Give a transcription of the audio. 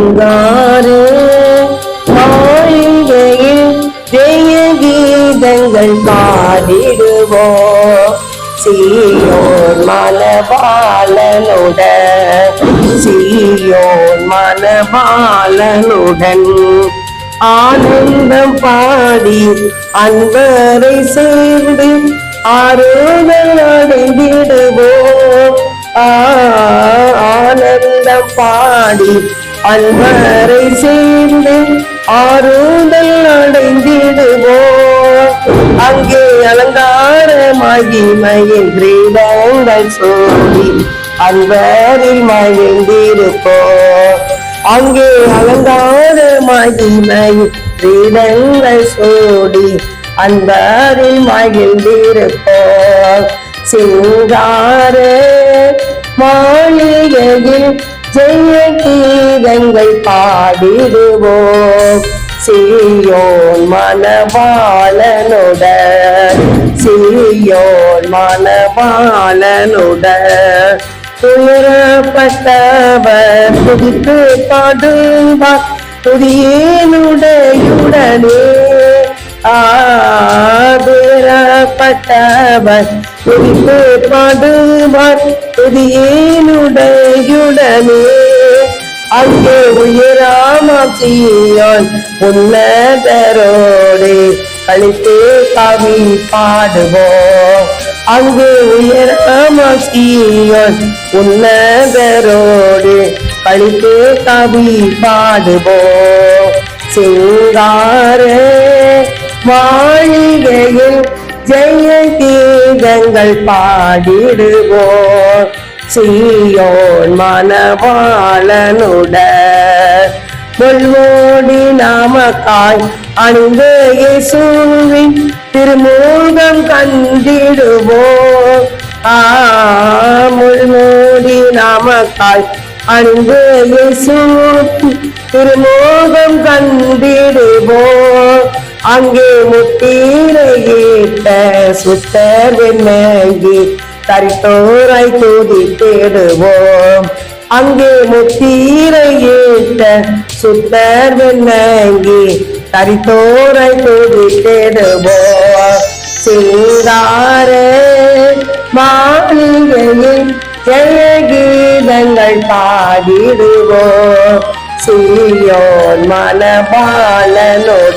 சிங்காரே மாளிகையில் ஜெய கீதங்கள் பாடிடுவோம். சீயோன் மணவாளனுடன் ஆனந்தம் பாடி அன்பரை சேர்ந்து ஆறுதல் அடைந்திடுவோம். ஆனந்தம் பாடி அன்பரை சேர்ந்து ஆறுதல் அடைந்திடுவோம். அங்கே அலங்கார மகிமையின் கிரீடங்கள் சூடி அன்பரில் மகிழ்ந்திருப்போம். அங்கே அலங்கார மகிமையின் கிரீடங்கள் சூடி அன்பரில் மகிழ்ந்திருப்போம். சிங்கார மாளிகையில் ஜெய கீதங்கள் பாடிடுவோம். சீயோன் மணவாளனுடன் துயரப்பட்டவர் துதித்து பாடுவார் துதியேனுடையுடனே. துயரப்பட்டவர் துதித்து பாடுவார் துதியேனுடையுடனே. அங்கே உயராமாம் சீயோன் உன்னதரோடு களித்து கவி பாடுவோம். அங்கே உயராமாம் சீயோன் உன்னதரோடு களித்து கவி பாடுவோம். சிங்கார மாளிகையில் ஜெய கீதங்கள் பாடிடுவோம். சீயோன் மணவாளனுடன் முள்மூடி நாமக்காய் அணிந்த இயேசுவின் திருமுகம் கண்டிடுவோம். முள்மூடி நாமக்காய் அணிந்த இயேசுவின் திருமுகம் கண்டிடுவோம். அங்கே முத்திரையிட்ட சுத்தர் வெண்ணங்கி தரித்தோரை துதித்திடுவோம். அங்கே முத்திரையிட்ட சுத்தர் வெண்ணங்கி தரித்தோரை துதித்திடுவோம். சிங்கார மாளிகையில் ஜெய கீதங்கள் பாடிடுவோம். சீயோன் மணவாளனுடன்